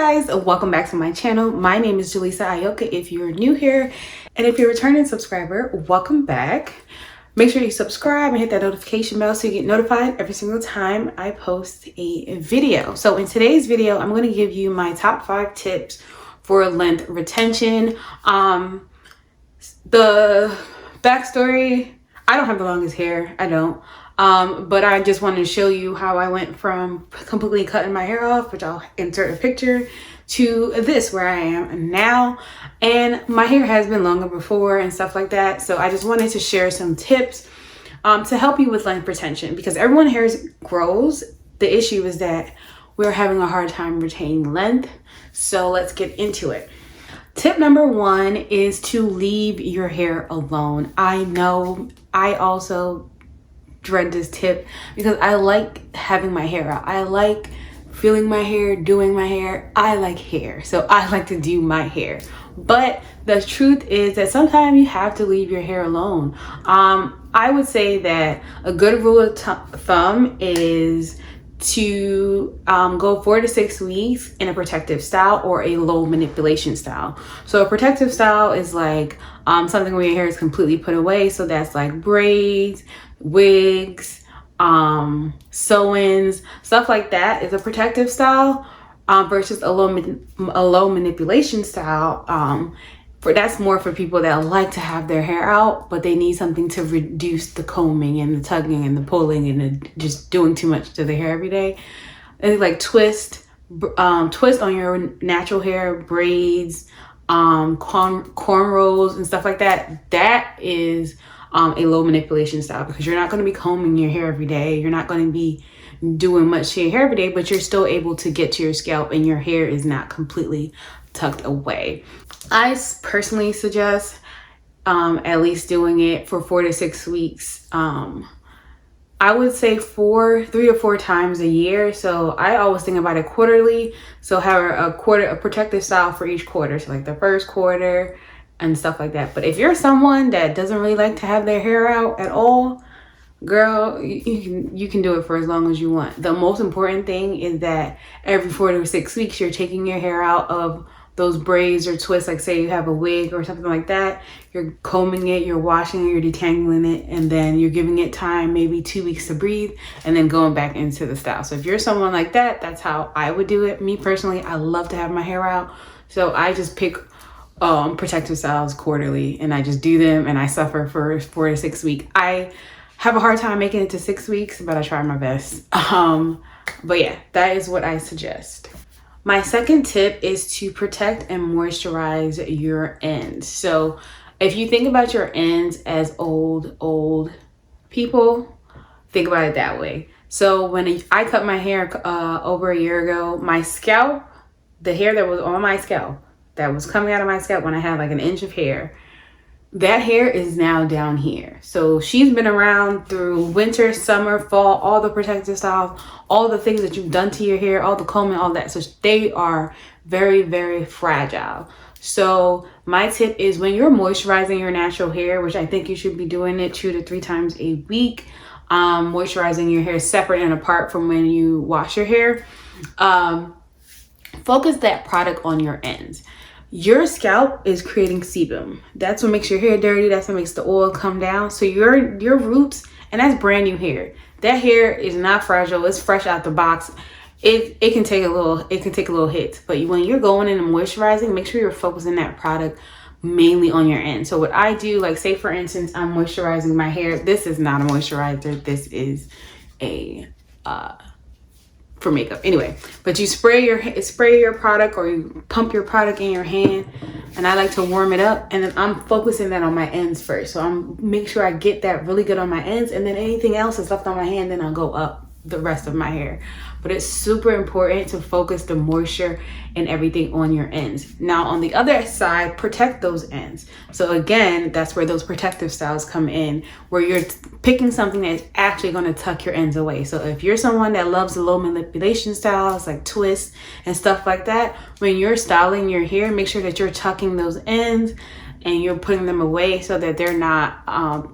guys, welcome back to my channel. My name is Jaleesa Ayoka if you're new here, and if you're a returning subscriber, welcome back. Make sure you subscribe and hit that notification bell so you get notified every single time I post a video. So in today's video, I'm going to give you my top 5 tips for length retention. The backstory, I don't have the longest hair, I don't. But I just wanted to show you how I went from completely cutting my hair off, which I'll insert a picture, to this where I am now. And my hair has been longer before and stuff like that. So I just wanted to share some tips to help you with length retention, because everyone's hair grows. The issue is that we're having a hard time retaining length. So let's get into it. Tip number 1 is to leave your hair alone. I know I also dread this tip because I like having my hair out. I like feeling my hair, doing my hair. I like hair, so I like to do my hair. But the truth is that sometimes you have to leave your hair alone. I would say that a good rule of thumb is to go 4 to 6 weeks in a protective style or a low manipulation style. So a protective style is like something where your hair is completely put away. So that's like braids, wigs, sew-ins, stuff like that is a protective style, versus a low manipulation style. That's more for people that like to have their hair out, but they need something to reduce the combing and the tugging and the pulling and just doing too much to the hair every day. It's like twist on your natural hair, braids, cornrows and stuff like that. That is a low manipulation style, because you're not going to be combing your hair every day. You're not going to be doing much to your hair every day, but you're still able to get to your scalp and your hair is not completely tucked away. I personally suggest at least doing it for 4 to 6 weeks. I would say 3 or 4 times a year. So I always think about it quarterly. So have a protective style for each quarter. So like the first quarter and stuff like that. But if you're someone that doesn't really like to have their hair out at all, girl, you can do it for as long as you want. The most important thing is that every 4 to 6 weeks you're taking your hair out of those braids or twists. Like say you have a wig or something like that, you're combing it, you're washing it, you're detangling it, and then you're giving it time, maybe 2 weeks to breathe, and then going back into the style. So if you're someone like that, that's how I would do it. Me personally, I love to have my hair out, so I just pick protective styles quarterly and I just do them, and I suffer for 4 to 6 weeks. I have a hard time making it to 6 weeks, but I try my best. But yeah, that is what I suggest. My second tip is to protect and moisturize your ends. So if you think about your ends as old people, think about it that way. So when I cut my hair over a year ago, my scalp, the hair that was on my scalp, that was coming out of my scalp when I had like an inch of hair, that hair is now down here. So she's been around through winter, summer, fall, all the protective styles, all the things that you've done to your hair, all the combing, all that. So they are very, very fragile. So my tip is, when you're moisturizing your natural hair, which I think you should be doing it 2 to 3 times a week, moisturizing your hair separate and apart from when you wash your hair, focus that product on your ends. Your scalp is creating sebum. That's what makes your hair dirty. That's what makes the oil come down. So your roots, and that's brand new hair. That hair is not fragile. It's fresh out the box. It can take a little hit. But when you're going in and moisturizing, make sure you're focusing that product mainly on your end. So what I do, like say for instance, I'm moisturizing my hair. This is not a moisturizer. This is a for makeup anyway, but you spray your product, or you pump your product in your hand, and I like to warm it up, and then I'm focusing that on my ends first. So I'm make sure I get that really good on my ends, and then anything else that's left on my hand, then I'll go up the rest of my hair. But it's super important to focus the moisture and everything on your ends. Now on the other side, protect those ends. So again, that's where those protective styles come in, where you're picking something that's actually going to tuck your ends away. So if you're someone that loves the low manipulation styles like twists and stuff like that, when you're styling your hair, make sure that you're tucking those ends and you're putting them away so that they're not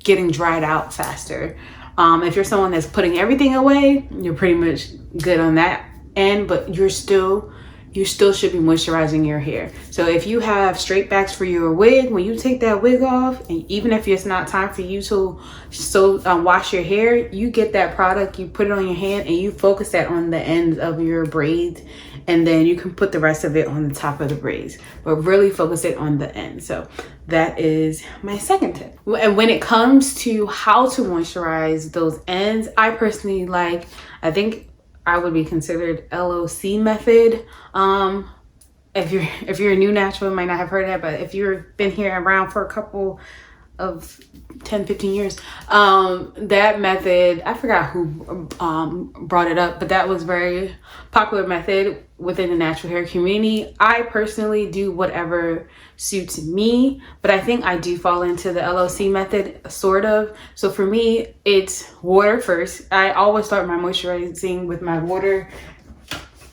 getting dried out faster. If you're someone that's putting everything away, you're pretty much good on that end, but you're still you still should be moisturizing your hair. So if you have straight backs for your wig, when you take that wig off, and even if it's not time for you to wash your hair, you get that product, you put it on your hand, and you focus that on the ends of your braids, and then you can put the rest of it on the top of the braids, but really focus it on the end. So that is my second tip. And when it comes to how to moisturize those ends, I personally like, I think I would be considered LOC method. If you're a new natural, you might not have heard of that, but if you've been here around for a couple of 10-15 years, that method, I forgot who brought it up, but that was very popular method within the natural hair community. I personally do whatever suits me, but I think I do fall into the LOC method, sort of. So for me, it's water first. I always start my moisturizing with my water.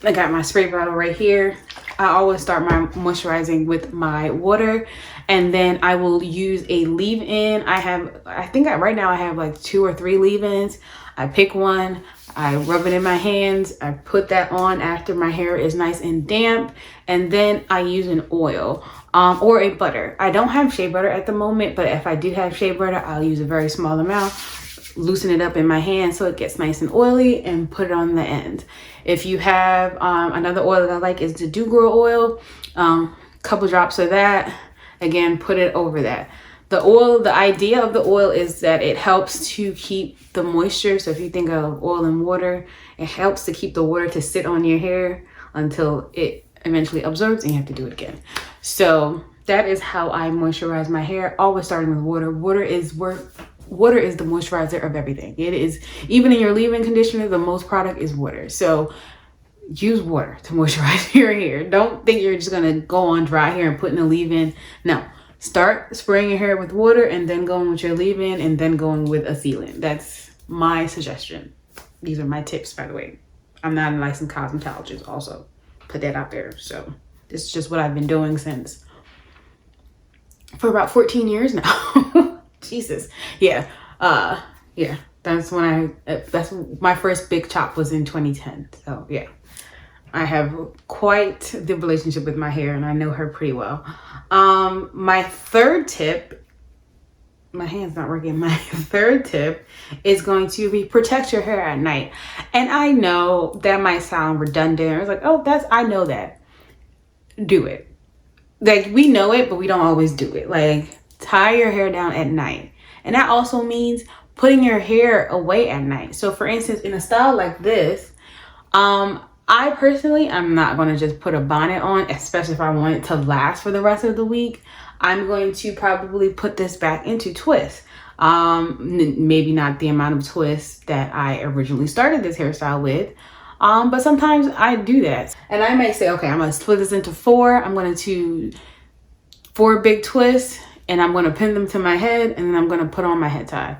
I got my spray bottle right here. I always start my moisturizing with my water, and then I will use a leave-in. Right now I have like 2 or 3 leave-ins. I pick one, I rub it in my hands, I put that on after my hair is nice and damp, and then I use an oil or a butter. I don't have shea butter at the moment, but if I do have shea butter, I'll use a very small amount, loosen it up in my hand so it gets nice and oily, and put it on the end. If you have another oil that I like is the Detangle oil, couple drops of that, again, put it over that. The oil, the idea of the oil is that it helps to keep the moisture. So if you think of oil and water, it helps to keep the water to sit on your hair until it eventually absorbs and you have to do it again. So that is how I moisturize my hair, always starting with water. Water is the moisturizer of everything. It is, even in your leave-in conditioner, the most product is water. So use water to moisturize your hair. Don't think you're just gonna go on dry hair and put in a leave-in. No, start spraying your hair with water and then going with your leave-in and then going with a sealant. That's my suggestion. These are my tips, by the way. I'm not a licensed cosmetologist, also put that out there. So this is just what I've been doing for about 14 years now. Jesus. Yeah. Yeah. That's my first big chop was in 2010. So yeah, I have quite the relationship with my hair and I know her pretty well. My third tip, my hand's not working. My third tip is going to be protect your hair at night. And I know that might sound redundant. It's like, oh, I know that. Do it. Like, we know it, but we don't always do it. Like, tie your hair down at night. And that also means putting your hair away at night. So for instance, in a style like this, I personally, I'm not going to just put a bonnet on, especially if I want it to last for the rest of the week. I'm going to probably put this back into twists. Maybe not the amount of twists that I originally started this hairstyle with. But sometimes I do that. And I may say, okay, I'm going to split this into 4. I'm going to do 4 big twists and I'm going to pin them to my head and then I'm going to put on my head tie.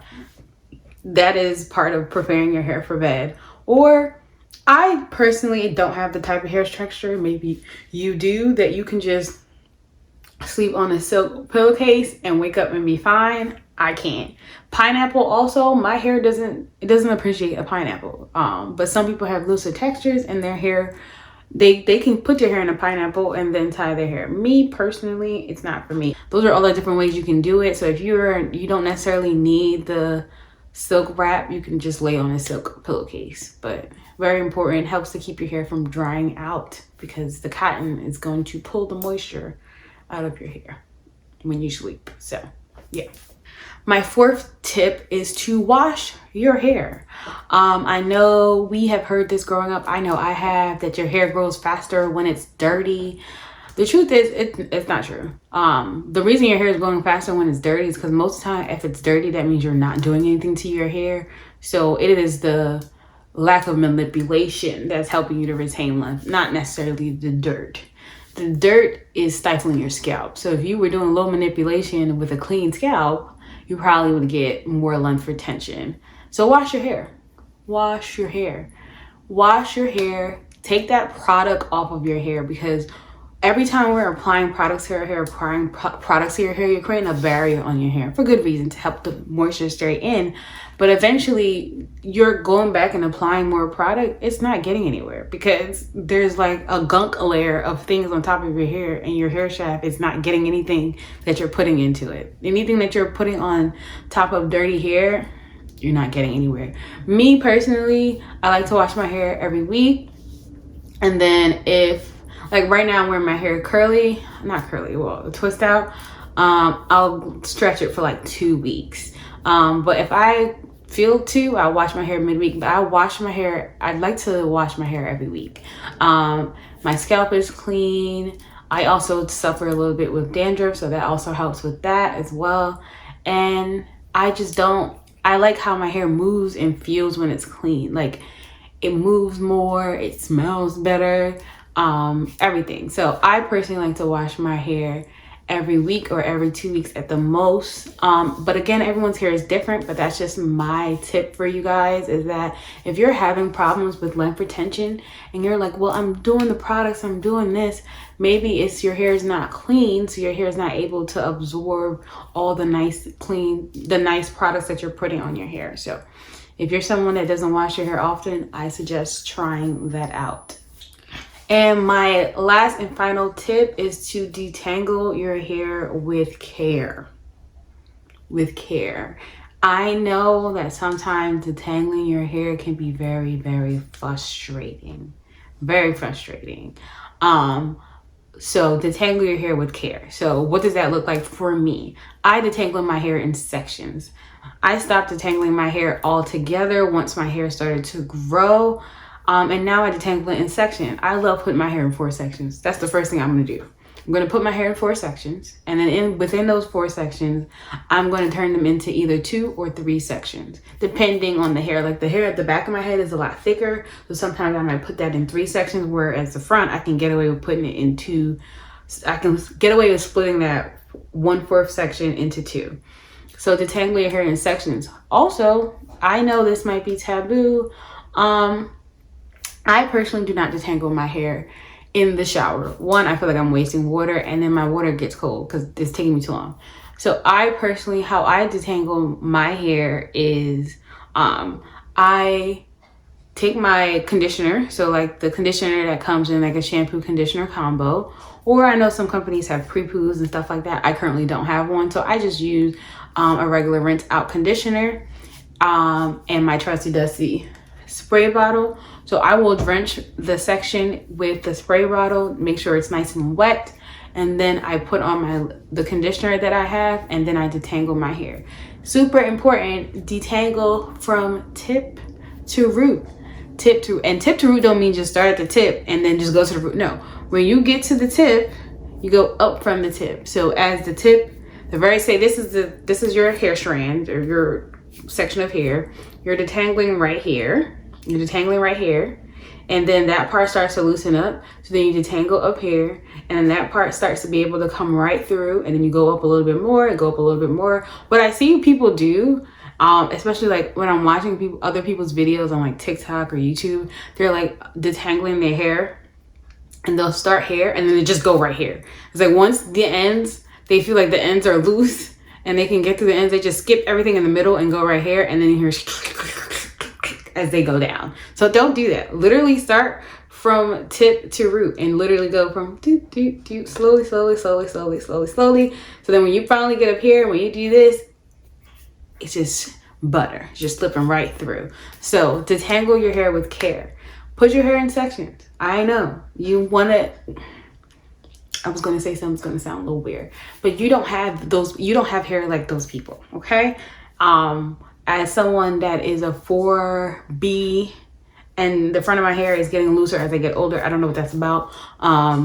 That is part of preparing your hair for bed. Or I personally don't have the type of hair texture, maybe you do, that you can just sleep on a silk pillowcase and wake up and be fine. I can't. Pineapple also, my hair doesn't appreciate a pineapple. But some people have looser textures and their hair, they can put your hair in a pineapple and then tie their hair. Me personally, it's not for me. Those are all the different ways you can do it. So if you don't necessarily need the silk wrap, you can just lay on a silk pillowcase. But very important, helps to keep your hair from drying out because the cotton is going to pull the moisture out of your hair when you sleep. So yeah. My 4th tip is to wash your hair. I know we have heard this growing up. I know I have, that your hair grows faster when it's dirty. The truth is, it's not true. The reason your hair is growing faster when it's dirty is because most of the time, if it's dirty, that means you're not doing anything to your hair. So it is the lack of manipulation that's helping you to retain length, not necessarily the dirt. The dirt is stifling your scalp. So if you were doing low manipulation with a clean scalp, you probably would get more length retention. So wash your hair. Wash your hair. Wash your hair. Take that product off of your hair, because every time we're applying products to our hair, products to your hair, you're creating a barrier on your hair for good reason, to help the moisture stay in. But eventually you're going back and applying more product. It's not getting anywhere because there's like a gunk layer of things on top of your hair, and your hair shaft is not getting anything that you're putting into it. Anything that you're putting on top of dirty hair, you're not getting anywhere. Me personally, I like to wash my hair every week. And then if, like right now I'm wearing my hair curly, not curly, well, twist out, I'll stretch it for like 2 weeks. But if I feel to, I'll wash my hair midweek. But I'd like to wash my hair every week. My scalp is clean. I also suffer a little bit with dandruff, so that also helps with that as well. And I like how my hair moves and feels when it's clean. Like, it moves more, it smells better, everything. So I personally like to wash my hair every week or every 2 weeks at the most. But again, everyone's hair is different, but that's just my tip for you guys, is that if you're having problems with length retention and you're like, well, I'm doing the products, I'm doing this, maybe it's your hair is not clean, so your hair is not able to absorb all the nice products that you're putting on your hair. So if you're someone that doesn't wash your hair often, I suggest trying that out. And my last and final tip is to detangle your hair with care. With care. I know that sometimes detangling your hair can be very, very frustrating. Very frustrating. So detangle your hair with care. So what does that look like for me? I detangle my hair in sections. I stopped detangling my hair altogether once my hair started to grow. And now I detangle it in sections. I love putting my hair in 4 sections. That's the first thing I'm going to do. I'm going to put my hair in 4 sections. And then within those 4 sections, I'm going to turn them into either 2 or 3 sections, depending on the hair. Like the hair at the back of my head is a lot thicker. So sometimes I might put that in 3 sections, whereas the front, I can get away with putting it in 2. I can get away with splitting that 1/4 section into 2. So detangle your hair in sections. Also, I know this might be taboo. I personally do not detangle my hair in the shower. One, I feel like I'm wasting water, and then my water gets cold because it's taking me too long. So I personally, how I detangle my hair is I take my conditioner, so like the conditioner that comes in like a shampoo conditioner combo, or I know some companies have pre-poos and stuff like that. I currently don't have one, so I just use a regular rinse out conditioner and my trusty dusty spray bottle. So I will drench the section with the spray bottle, make sure it's nice and wet, and then I put on the conditioner that I have, and then I detangle my hair. Super important, detangle from tip to root. Tip to root don't mean just start at the tip and then just go to the root. No, when you get to the tip, you go up from the tip. So as the tip, this is your hair strand or your section of hair. You're detangling right here. You're detangling right here, and then that part starts to loosen up. So then you detangle up here, and then that part starts to be able to come right through, and then you go up a little bit more and go up a little bit more. What I see people do, especially like when I'm watching other people's videos on like TikTok or YouTube, they're like detangling their hair, and they'll start here, and then they just go right here. It's like once the ends, they feel like the ends are loose, and they can get through the ends, they just skip everything in the middle and go right here, and then you hear as they go down. So don't do that. Literally start from tip to root and literally go from doot, doot, doot, slowly, slowly, slowly, slowly, slowly, slowly. So then when you finally get up here, when you do this, it's just butter, just slipping right through. So detangle your hair with care. Put your hair in sections. I know you want to, I was going to say something's going to sound a little weird, but you don't have hair like those people. Okay. As someone that is a 4B and the front of my hair is getting looser as I get older, I don't know what that's about.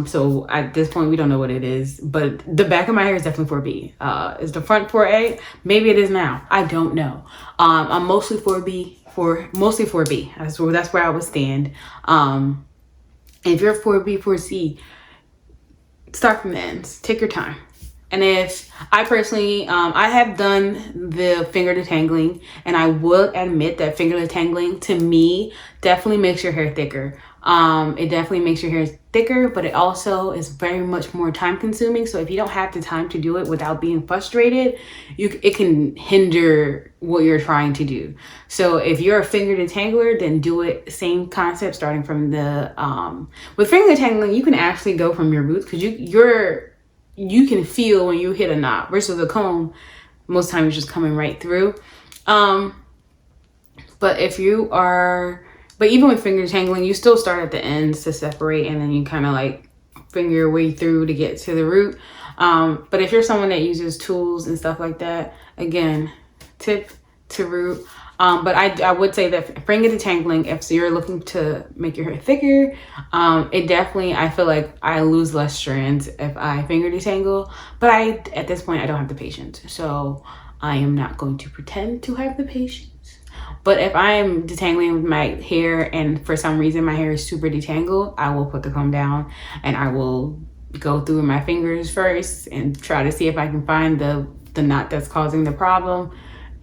So at this point, we don't know what it is, but the back of my hair is definitely 4B. Is the front 4A? Maybe it is now. I don't know. I'm mostly 4B, mostly 4B. That's where I would stand. If you're 4B, 4C, start from the ends. Take your time. And if I personally, I have done the finger detangling, and I will admit that finger detangling to me definitely makes your hair thicker. It definitely makes your hair thicker, but it also is very much more time consuming. So if you don't have the time to do it without being frustrated, it can hinder what you're trying to do. So if you're a finger detangler, then do it same concept, starting from the with finger detangling, you can actually go from your roots, because you can feel when you hit a knot, versus a comb most times just coming right through. But if you are, but even with finger detangling, you still start at the ends to separate, and then you kind of like finger your way through to get to the root. But if you're someone that uses tools and stuff like that, again, tip to root. But I would say that finger detangling, if you're looking to make your hair thicker, it definitely, I feel like I lose less strands if I finger detangle. But at this point, I don't have the patience. So I am not going to pretend to have the patience. But if I'm detangling with my hair and for some reason my hair is super detangled, I will put the comb down and I will go through my fingers first and try to see if I can find the knot that's causing the problem,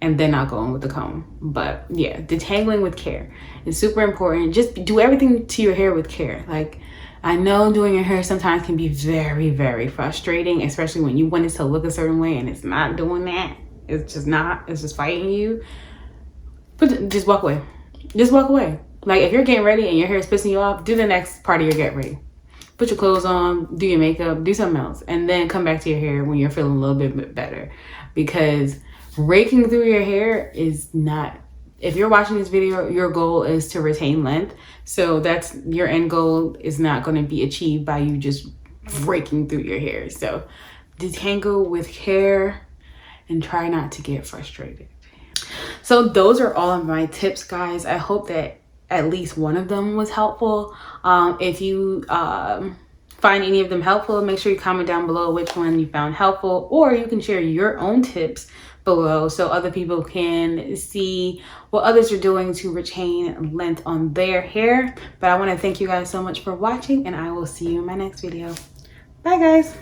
and then I'll go in with the comb. But yeah, detangling with care is super important. Just do everything to your hair with care. Like, I know doing your hair sometimes can be very, very frustrating, especially when you want it to look a certain way and it's not doing that. It's just not. It's just fighting you. But just walk away. Just walk away. Like, if you're getting ready and your hair is pissing you off, do the next part of your get ready. Put your clothes on, do your makeup, do something else, and then come back to your hair when you're feeling a little bit better. Because raking through your hair is not, if you're watching this video, your goal is to retain length. So that's your end goal is not going to be achieved by you just raking through your hair. So detangle with care and try not to get frustrated. So those are all of my tips, guys. I hope that at least one of them was helpful. If you find any of them helpful, make sure you comment down below which one you found helpful, or you can share your own tips below so other people can see what others are doing to retain length on their hair. But I want to thank you guys so much for watching, and I will see you in my next video. Bye, guys.